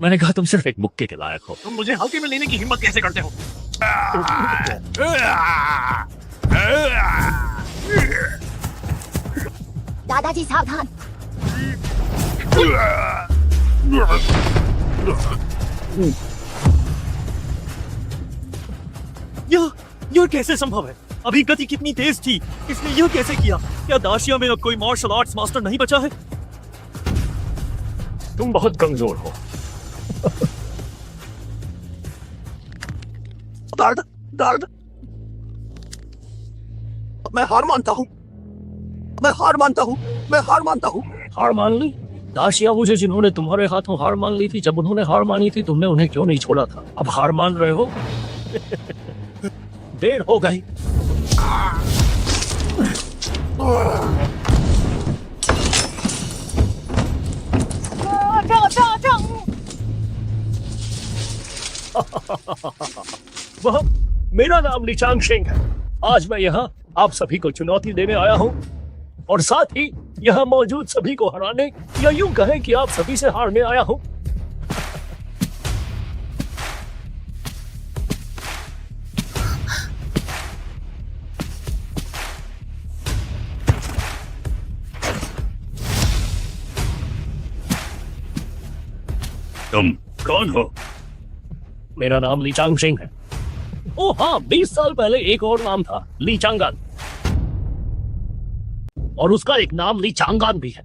मैंने कहा तुम सिर्फ एक मुक्के के लायक हो। तुम मुझे हल्के में लेने की हिम्मत कैसे करते हो? दादाजी सावधान। यह कैसे संभव है? अभी गति कितनी तेज थी, इसने यह कैसे किया? क्या दाशिया में अब कोई मार्शल आर्ट्स मास्टर नहीं बचा है? तुम बहुत कमजोर हो। दर्द दर्द, मैं हार मानता हूँ, मैं हार मानता हूँ, मैं हार मानता हूँ। हार मान ली? दाशिया मुझे जिन्होंने तुम्हारे हाथों हार मान ली थी, जब उन्होंने हार मानी थी तुमने उन्हें क्यों नहीं छोड़ा था? अब हार मान रहे हो? देर हो गई। वह मेरा नाम ली चांगशेंग है। आज मैं यहाँ आप सभी को चुनौती देने आया हूँ और साथ ही यहाँ मौजूद सभी को हराने, या यूं कहें कि आप सभी से हारने आया हूँ। तुम कौन हो? मेरा नाम ली चांगशेंग है। ओह हाँ, 20 साल पहले एक और नाम था, ली चांगान, और उसका एक नाम ली चांगान भी है।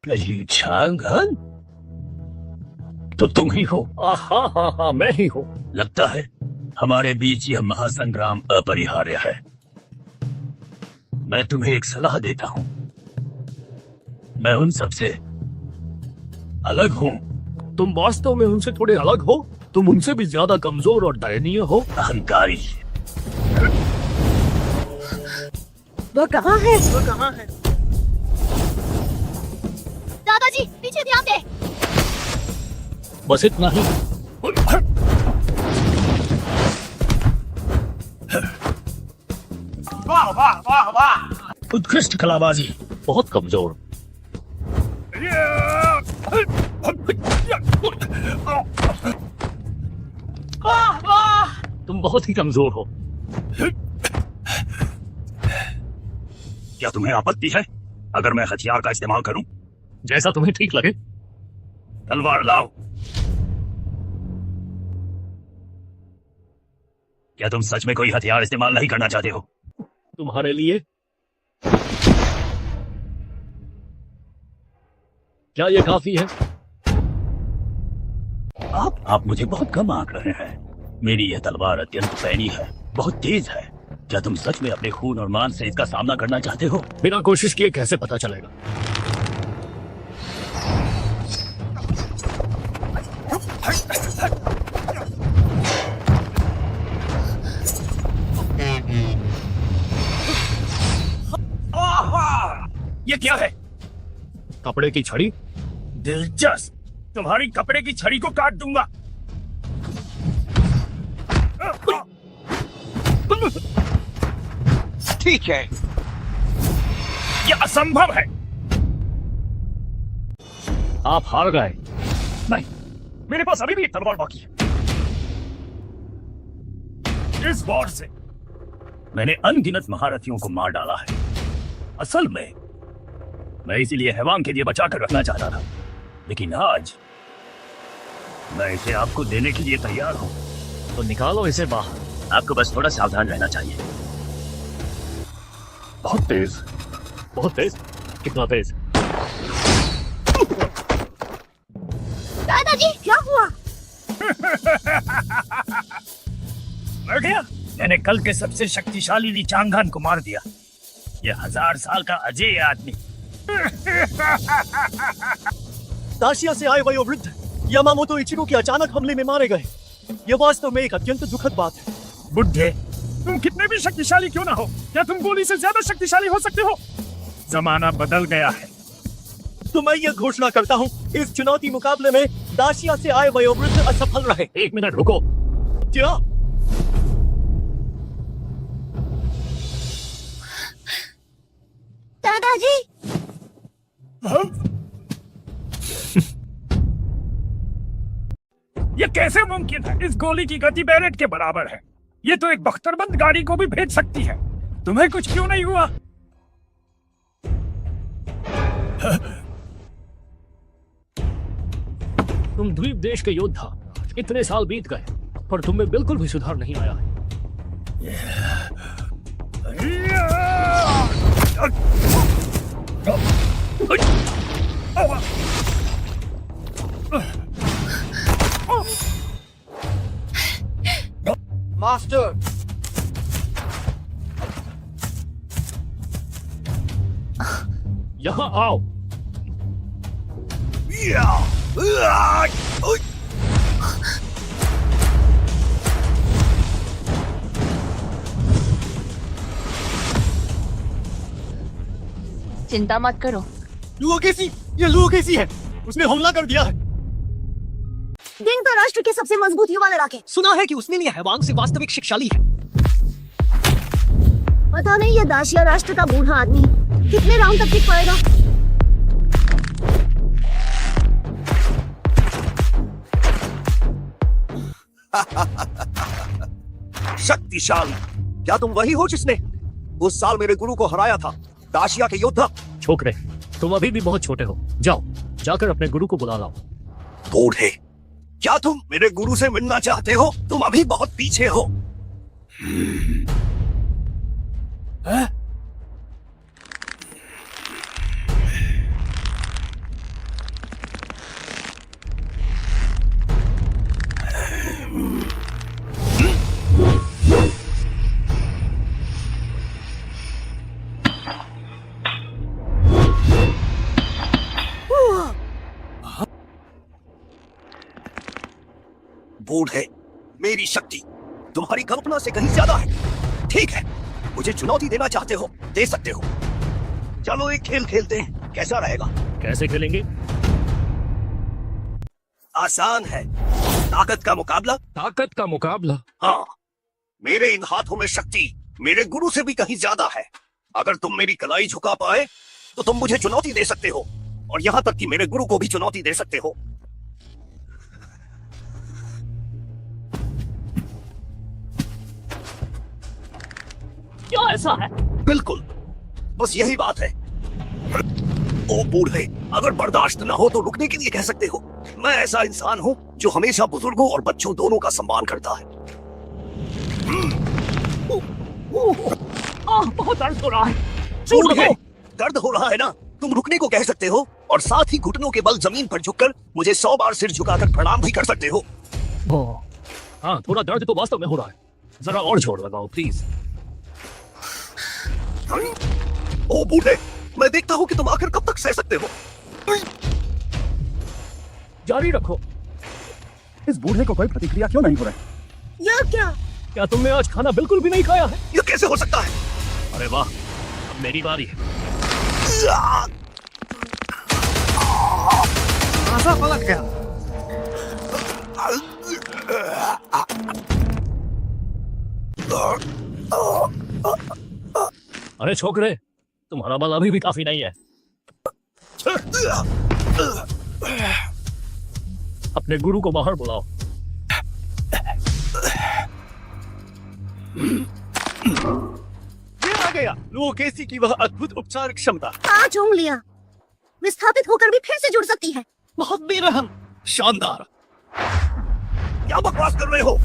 ली चांगान? तो तुम ही हो? हाँ हाँ हाँ, मैं ही हूँ। लगता है हमारे बीच यह महासंग्राम अपरिहार्य है। मैं तुम्हें एक सलाह देता हूँ। मैं उन सबसे अलग हूँ। तुम वास्तव में उनसे थोड़े अलग हो। तुम उनसे भी ज्यादा कमजोर और दयनीय हो। अहंकारी। वो कहाँ है? वो कहाँ है? दादाजी पीछे ध्यान दे। बस इतना ही। वाह वाह वाह वाह, उत्कृष्ट कलाबाजी। बहुत कमजोर। तुम बहुत ही कमजोर हो। क्या तुम्हें आपत्ति है अगर मैं हथियार का इस्तेमाल करूं? जैसा तुम्हें ठीक लगे। तलवार लाओ। क्या तुम सच में कोई हथियार इस्तेमाल नहीं करना चाहते हो? तुम्हारे लिए क्या ये काफी है? आप मुझे बहुत कम आंक रहे हैं। मेरी यह तलवार अत्यंत पैनी है, बहुत तेज है। क्या तुम सच में अपने खून और मान से इसका सामना करना चाहते हो? बिना कोशिश किए कैसे पता चलेगा? ये क्या है? कपड़े की छड़ी। दिलचस्प, तुम्हारी कपड़े की छड़ी को काट दूंगा। ठीक है, यह असंभव है। आप हार गए। नहीं, मेरे पास अभी भी एक तलवार बाकी है। इस बार से मैंने अनगिनत महारथियों को मार डाला है। असल में मैं इसीलिए हैवान के लिए बचा कर रखना चाहता था, लेकिन आज मैं इसे आपको देने के लिए तैयार हूं। तो निकालो इसे बाहर। आपको बस थोड़ा सावधान रहना चाहिए। बहुत तेज। बहुत तेज? कितना तेज? दादाजी क्या हुआ? मर गया? मैंने कल के सबसे शक्तिशाली ली चांगान को मार दिया। यह 1000 साल का अजय आदमी। दाशिया से आए वयोवृद्ध यामामोतो इचिरो के अचानक हमले में मारे गए। यह वास्तव में एक अत्यंत दुखद बात है। बुढ़े, तुम कितने भी शक्तिशाली क्यों ना हो, क्या तुम गोली से ज्यादा शक्तिशाली हो सकते हो? जमाना बदल गया है। तो मैं यह घोषणा करता हूँ, इस चुनौती मुकाबले में दाशिया से आए वयोवृद्ध असफल रहे। 1 मिनट रुको। क्या? दादाजी ये कैसे मुमकिन है? इस गोली की गति बैरेट के बराबर है। ये तो एक बख्तरबंद गाड़ी को भी भेज सकती है। तुम्हें कुछ क्यों नहीं हुआ? तुम द्वीप देश के योद्धा, इतने साल बीत गए पर तुम में बिल्कुल भी सुधार नहीं आया है। मास्टर, यहाँ आओ। चिंता मत करो। लुओ कैसी? ये लुओ कैसी है? उसने हमला कर दिया है। डिंग तो राष्ट्र के सबसे मजबूत युवा लड़ाके। सुना है कि उसने लिए हैवांग से वास्तविक शिक्षा ली है। पता नहीं ये दाशिया राष्ट्र का बूढ़ा आदमी कितने राउंड तक टिक पाएगा। शक्तिशाली। क्या तुम वही हो जिसने उस साल मेरे गुरु को हराया था? दाशिया के योद्धा। छोकरे, तुम अभी भी बहुत छोटे हो। जाओ, जाकर अपने गुरु को बुला लाओ। बूढ़े, क्या तुम मेरे गुरु से मिलना चाहते हो? तुम अभी बहुत पीछे हो। बूढ़े, मेरी शक्ति तुम्हारी कल्पना से कहीं ज्यादा है। ठीक है, मुझे चुनौती देना चाहते हो, दे सकते हो। चलो एक खेल खेलते हैं, कैसा रहेगा? कैसे खेलेंगे? आसान है। ताकत का मुकाबला। ताकत का मुकाबला? हाँ, मेरे इन हाथों में शक्ति मेरे गुरु से भी कहीं ज्यादा है। अगर तुम मेरी कलाई झुका पाए तो तुम मुझे चुनौती दे सकते हो, और यहाँ तक कि मेरे गुरु को भी चुनौती दे सकते हो। क्या ऐसा है? बिल्कुल, बस यही बात है। ओ बूढ़े, अगर बर्दाश्त न हो तो रुकने के लिए कह सकते हो। मैं ऐसा इंसान हूँ जो हमेशा बुजुर्गों और बच्चों दोनों का सम्मान करता है। बहुत दर्द हो रहा है। बूढ़े, दर्द हो रहा है ना? तुम रुकने को कह सकते हो, और साथ ही घुटनों के बल जमीन पर झुककर मुझे 100 बार सिर झुकाकर प्रणाम भी कर सकते हो। हाँ, थोड़ा दर्द तो वास्तव में हो रहा है। जरा और जोर लगाओ प्लीज। ओ बूढ़े, मैं देखता हूँ कि तुम आखिर कब तक सह सकते हो। जारी रखो। इस बूढ़े को कोई प्रतिक्रिया क्यों नहीं हो रही? यह क्या तुमने आज खाना बिल्कुल भी नहीं खाया है? यह कैसे हो सकता है? अरे वाह, अब मेरी बारी है। आशा पलट गया। अरे छोकरे, तुम्हारा बल अभी भी काफी नहीं है। अपने गुरु को बाहर बुलाओ। ये आ गया लुओ कैसी की वह अद्भुत उपचार क्षमता। 5 उंगलियां विस्थापित होकर भी फिर से जुड़ सकती है। बहुत बेरहम, शानदार। क्या बकवास कर रहे हो?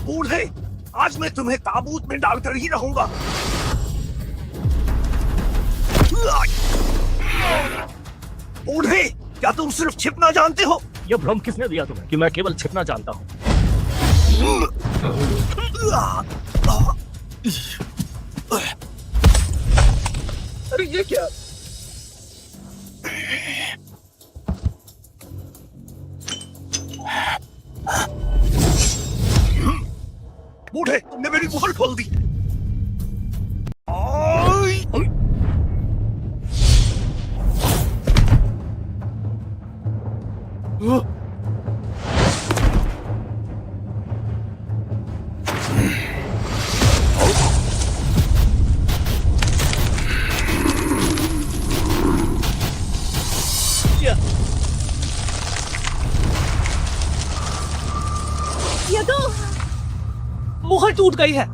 बूढ़े, आज मैं तुम्हें ताबूत में डालकर ही रहूंगा। बूढ़े, क्या तुम सिर्फ छिपना जानते हो? यह भ्रम किसने दिया तुम्हें कि मैं केवल छिपना जानता हूँ? अरे ये क्या? बूढ़े, तुमने मेरी मुहर खोल दी। मोहर टूट गई है।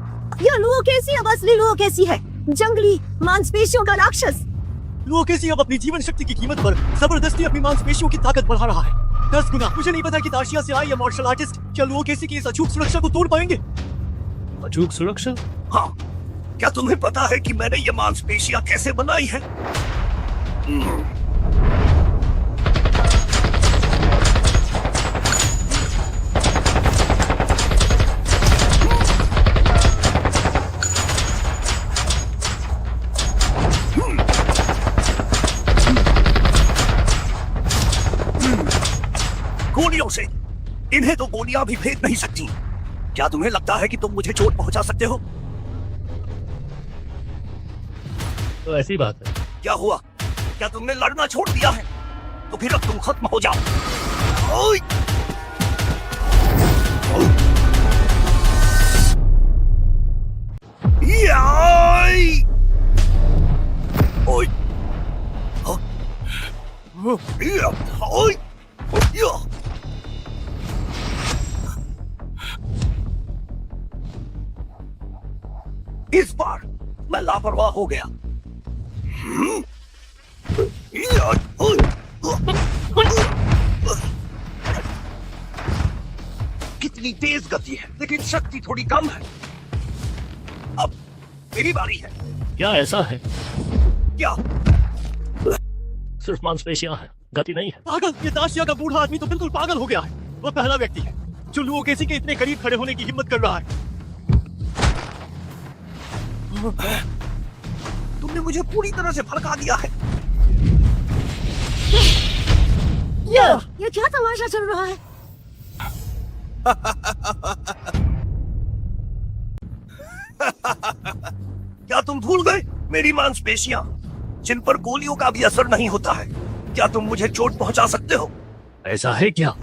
यह लुओ कैसी अब असली लुओ कैसी है? जंगली मांसपेशियों का राक्षस। लुओ कैसी अब अपनी जीवन शक्ति की कीमत पर जबरदस्ती अपनी मांसपेशियों की ताकत बढ़ा रहा है 10 गुना। मुझे नहीं पता कि दाशिया से आए या मार्शल आर्टिस्ट क्या लुओ कैसी की इस अचूक सुरक्षा को तोड़ पाएंगे। अचूक सुरक्षा? हाँ, क्या तुम्हें पता है कि मैंने ये मांसपेशियां कैसे बनाई है? गोलियों से। इन्हें तो गोलियां भी फेंक नहीं सकती। क्या तुम्हें लगता है कि तुम मुझे चोट पहुंचा सकते हो? तो ऐसी बात है। क्या हुआ? क्या तुमने लड़ना छोड़ दिया है? तो फिर अब तुम खत्म हो जाओ। ओए! याई! ओए! हाँ? या! ओए! या! इस बार मैं लापरवाह हो गया। या! ओए! कितनी तेज गति है, लेकिन शक्ति थोड़ी कम है। अब मेरी बारी है। क्या ऐसा है? क्या? सिर्फ मांसपेशियां हैं, गति नहीं है। पागल, ये दाशिया का बूढ़ा आदमी तो बिल्कुल पागल हो गया है। वह पहला व्यक्ति है जो लुओ कैसी के इतने करीब खड़े होने की हिम्मत कर रहा है। तुमने मुझे पूरी तरह से भड़का दिया है। ये क्या तमाशा चल रहा है? क्या तुम भूल गए मेरी मांसपेशियां, जिन पर गोलियों का भी असर नहीं होता है? क्या तुम मुझे चोट पहुंचा सकते हो? ऐसा है क्या?